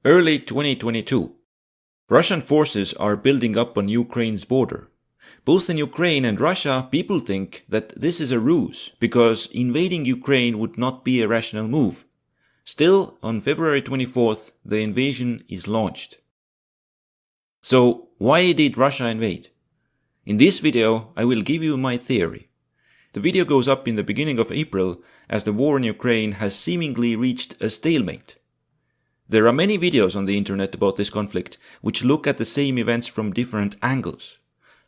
Early 2022. Russian forces are building up on Ukraine's border. Both in Ukraine and Russia, people think that this is a ruse, because invading Ukraine would not be a rational move. Still, on February 24th, the invasion is launched. So, why did Russia invade? In this video, I will give you my theory. The video goes up in the beginning of April, as the war in Ukraine has seemingly reached a stalemate. There are many videos on the internet about this conflict, which look at the same events from different angles.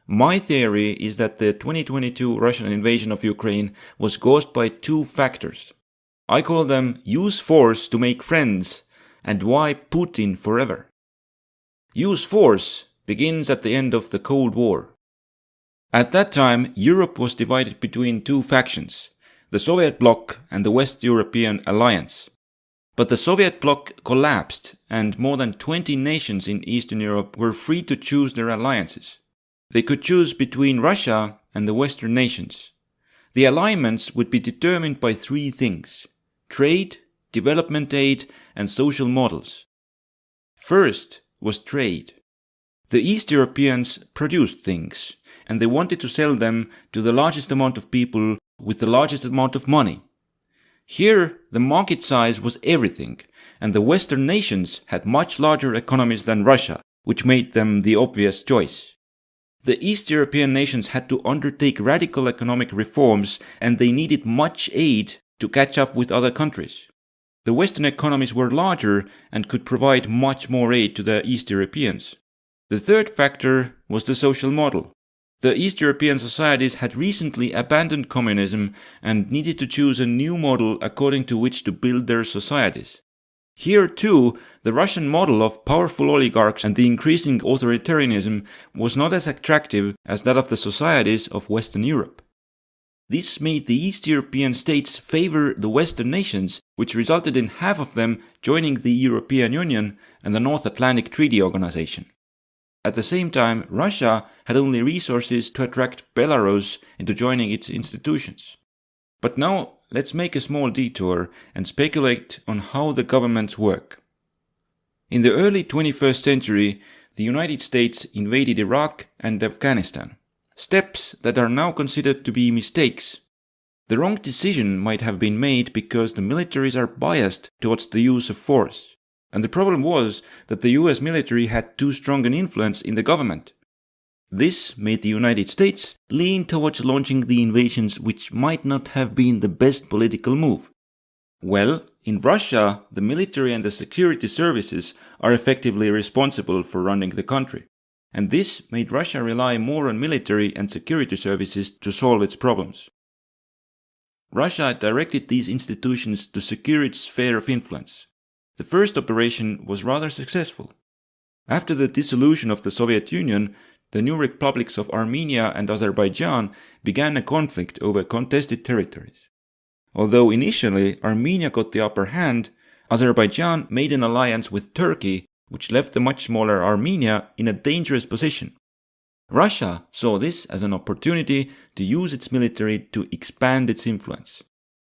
My theory is that the 2022 Russian invasion of Ukraine was caused by two factors. I call them use force to make friends and why Putin forever. Use force begins at the end of the Cold War. At that time, Europe was divided between two factions, the Soviet bloc and the West European Alliance. But the Soviet bloc collapsed, and more than 20 nations in Eastern Europe were free to choose their alliances. They could choose between Russia and the Western nations. The alignments would be determined by three things: trade, development aid, and social models. First was trade. The East Europeans produced things, and they wanted to sell them to the largest amount of people with the largest amount of money. Here, the market size was everything, and the Western nations had much larger economies than Russia, which made them the obvious choice. The East European nations had to undertake radical economic reforms, and they needed much aid to catch up with other countries. The Western economies were larger and could provide much more aid to the East Europeans. The third factor was the social model. The East European societies had recently abandoned communism and needed to choose a new model according to which to build their societies. Here too, the Russian model of powerful oligarchs and the increasing authoritarianism was not as attractive as that of the societies of Western Europe. This made the East European states favor the Western nations, which resulted in half of them joining the European Union and the North Atlantic Treaty Organization. At the same time, Russia had only resources to attract Belarus into joining its institutions. But now, let's make a small detour and speculate on how the governments work. In the early 21st century, the United States invaded Iraq and Afghanistan, steps that are now considered to be mistakes. The wrong decision might have been made because the militaries are biased towards the use of force. And the problem was that the US military had too strong an influence in the government. This made the United States lean towards launching the invasions, which might not have been the best political move. Well, in Russia, the military and the security services are effectively responsible for running the country. And this made Russia rely more on military and security services to solve its problems. Russia directed these institutions to secure its sphere of influence. The first operation was rather successful. After the dissolution of the Soviet Union, the new republics of Armenia and Azerbaijan began a conflict over contested territories. Although initially Armenia got the upper hand, Azerbaijan made an alliance with Turkey, which left the much smaller Armenia in a dangerous position. Russia saw this as an opportunity to use its military to expand its influence.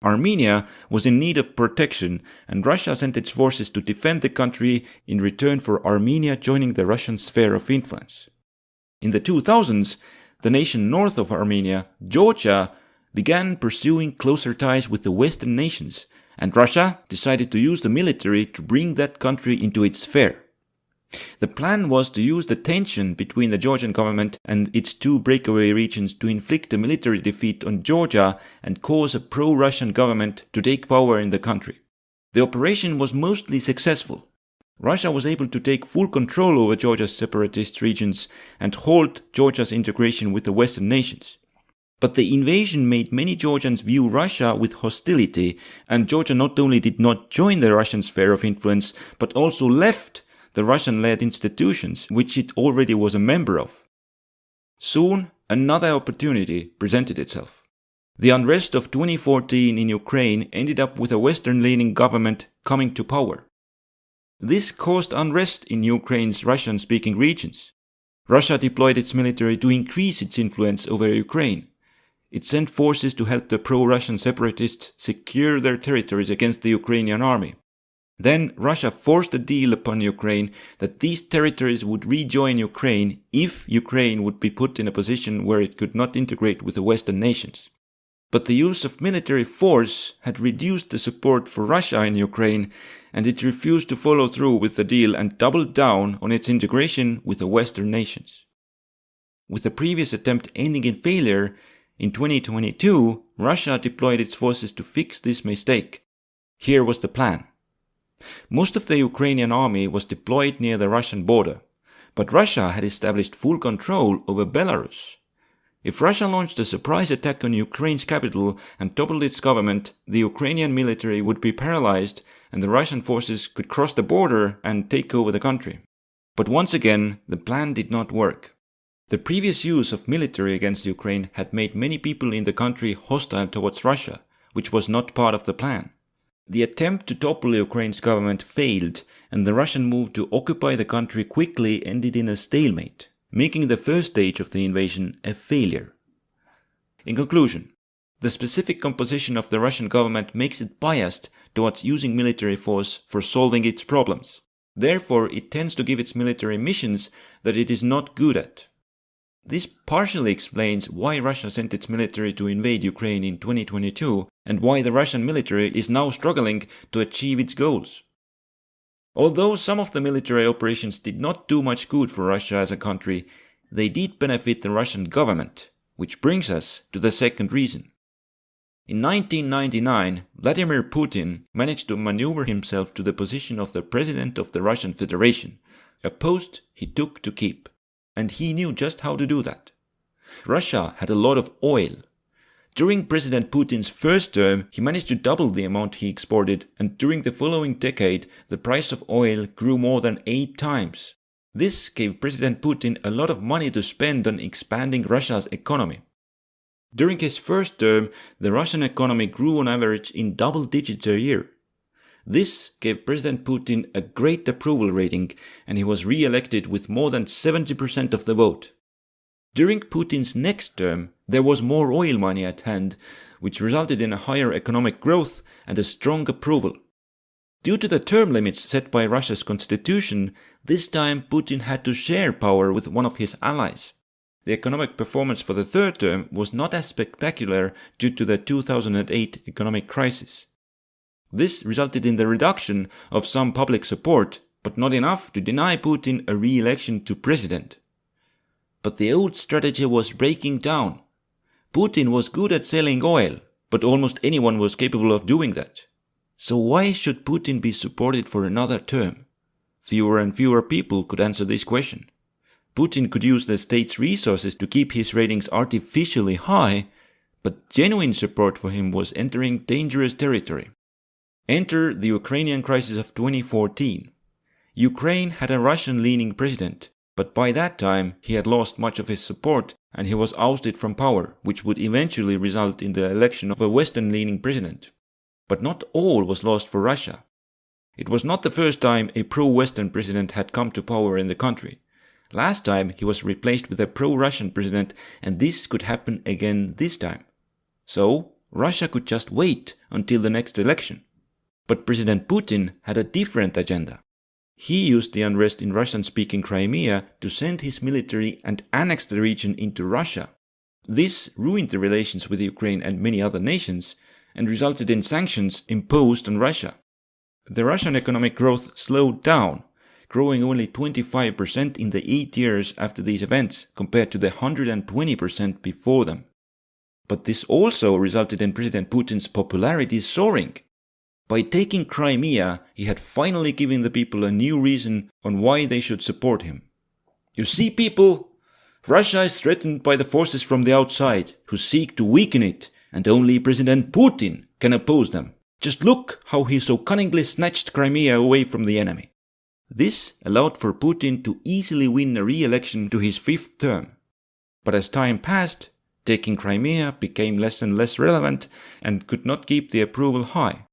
Armenia was in need of protection, and Russia sent its forces to defend the country in return for Armenia joining the Russian sphere of influence. In the 2000s, the nation north of Armenia, Georgia, began pursuing closer ties with the Western nations, and Russia decided to use the military to bring that country into its sphere. The plan was to use the tension between the Georgian government and its two breakaway regions to inflict a military defeat on Georgia and cause a pro-Russian government to take power in the country. The operation was mostly successful. Russia was able to take full control over Georgia's separatist regions and halt Georgia's integration with the Western nations. But the invasion made many Georgians view Russia with hostility, and Georgia not only did not join the Russian sphere of influence, but also left the Russian-led institutions, which it already was a member of. Soon, another opportunity presented itself. The unrest of 2014 in Ukraine ended up with a Western-leaning government coming to power. This caused unrest in Ukraine's Russian-speaking regions. Russia deployed its military to increase its influence over Ukraine. It sent forces to help the pro-Russian separatists secure their territories against the Ukrainian army. Then Russia forced a deal upon Ukraine that these territories would rejoin Ukraine if Ukraine would be put in a position where it could not integrate with the Western nations. But the use of military force had reduced the support for Russia in Ukraine, and it refused to follow through with the deal and doubled down on its integration with the Western nations. With the previous attempt ending in failure, in 2022, Russia deployed its forces to fix this mistake. Here was the plan. Most of the Ukrainian army was deployed near the Russian border, but Russia had established full control over Belarus. If Russia launched a surprise attack on Ukraine's capital and toppled its government, the Ukrainian military would be paralyzed and the Russian forces could cross the border and take over the country. But once again, the plan did not work. The previous use of military against Ukraine had made many people in the country hostile towards Russia, which was not part of the plan. The attempt to topple Ukraine's government failed, and the Russian move to occupy the country quickly ended in a stalemate, making the first stage of the invasion a failure. In conclusion, the specific composition of the Russian government makes it biased towards using military force for solving its problems. Therefore, it tends to give its military missions that it is not good at. This partially explains why Russia sent its military to invade Ukraine in 2022 and why the Russian military is now struggling to achieve its goals. Although some of the military operations did not do much good for Russia as a country, they did benefit the Russian government, which brings us to the second reason. In 1999, Vladimir Putin managed to maneuver himself to the position of the President of the Russian Federation, a post he took to keep. And he knew just how to do that. Russia had a lot of oil. During President Putin's first term, he managed to double the amount he exported, and during the following decade, the price of oil grew more than 8 times. This gave President Putin a lot of money to spend on expanding Russia's economy. During his first term, the Russian economy grew on average in double digits a year. This gave President Putin a great approval rating, and he was re-elected with more than 70% of the vote. During Putin's next term, there was more oil money at hand, which resulted in a higher economic growth and a strong approval. Due to the term limits set by Russia's constitution, this time Putin had to share power with one of his allies. The economic performance for the third term was not as spectacular due to the 2008 economic crisis. This resulted in the reduction of some public support, but not enough to deny Putin a re-election to president. But the old strategy was breaking down. Putin was good at selling oil, but almost anyone was capable of doing that. So why should Putin be supported for another term? Fewer and fewer people could answer this question. Putin could use the state's resources to keep his ratings artificially high, but genuine support for him was entering dangerous territory. Enter the Ukrainian crisis of 2014. Ukraine had a Russian-leaning president, but by that time he had lost much of his support and he was ousted from power, which would eventually result in the election of a Western-leaning president. But not all was lost for Russia. It was not the first time a pro-Western president had come to power in the country. Last time he was replaced with a pro-Russian president, and this could happen again this time. So, Russia could just wait until the next election. But President Putin had a different agenda. He used the unrest in Russian-speaking Crimea to send his military and annex the region into Russia. This ruined the relations with Ukraine and many other nations, and resulted in sanctions imposed on Russia. The Russian economic growth slowed down, growing only 25% in the 8 years after these events, compared to the 120% before them. But this also resulted in President Putin's popularity soaring. By taking Crimea, he had finally given the people a new reason on why they should support him. You see, people, Russia is threatened by the forces from the outside, who seek to weaken it, and only President Putin can oppose them. Just look how he so cunningly snatched Crimea away from the enemy. This allowed for Putin to easily win a re-election to his 5th term. But as time passed, taking Crimea became less and less relevant and could not keep the approval high.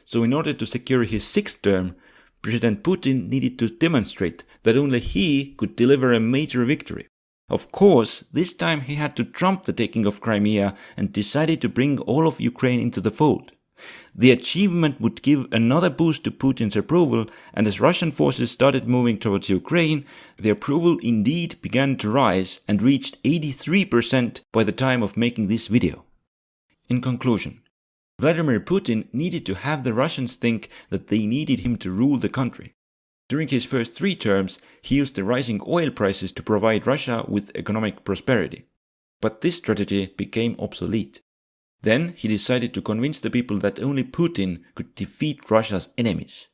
So in order to secure his 6th term, President Putin needed to demonstrate that only he could deliver a major victory. Of course, this time he had to trump the taking of Crimea and decided to bring all of Ukraine into the fold. The achievement would give another boost to Putin's approval, and as Russian forces started moving towards Ukraine, the approval indeed began to rise and reached 83% by the time of making this video. In conclusion, Vladimir Putin needed to have the Russians think that they needed him to rule the country. During his first 3 terms, he used the rising oil prices to provide Russia with economic prosperity. But this strategy became obsolete. Then he decided to convince the people that only Putin could defeat Russia's enemies.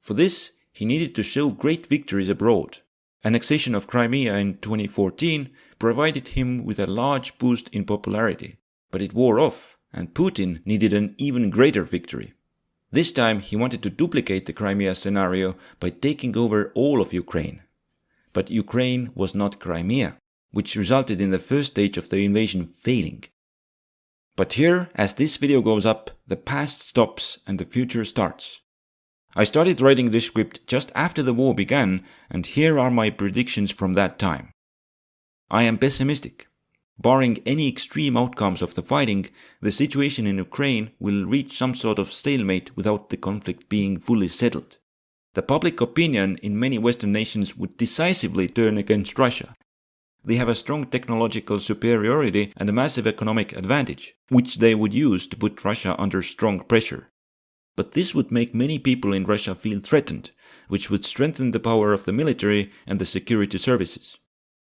For this, he needed to show great victories abroad. Annexation of Crimea in 2014 provided him with a large boost in popularity, but it wore off, and Putin needed an even greater victory. This time he wanted to duplicate the Crimea scenario by taking over all of Ukraine. But Ukraine was not Crimea, which resulted in the first stage of the invasion failing. But here, as this video goes up, the past stops and the future starts. I started writing this script just after the war began, and here are my predictions from that time. I am pessimistic. Barring any extreme outcomes of the fighting, the situation in Ukraine will reach some sort of stalemate without the conflict being fully settled. The public opinion in many Western nations would decisively turn against Russia. They have a strong technological superiority and a massive economic advantage, which they would use to put Russia under strong pressure. But this would make many people in Russia feel threatened, which would strengthen the power of the military and the security services.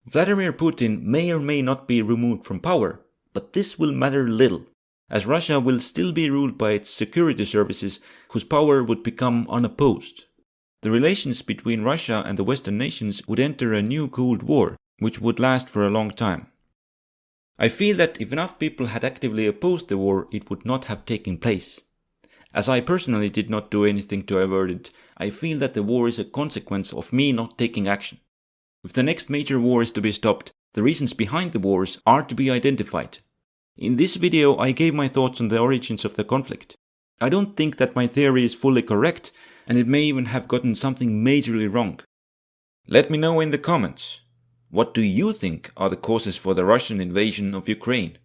Vladimir Putin may or may not be removed from power, but this will matter little, as Russia will still be ruled by its security services, whose power would become unopposed. The relations between Russia and the Western nations would enter a new Cold War, which would last for a long time. I feel that if enough people had actively opposed the war, it would not have taken place. As I personally did not do anything to avert it, I feel that the war is a consequence of me not taking action. If the next major war is to be stopped, the reasons behind the wars are to be identified. In this video, I gave my thoughts on the origins of the conflict. I don't think that my theory is fully correct, and it may even have gotten something majorly wrong. Let me know in the comments. What do you think are the causes for the Russian invasion of Ukraine?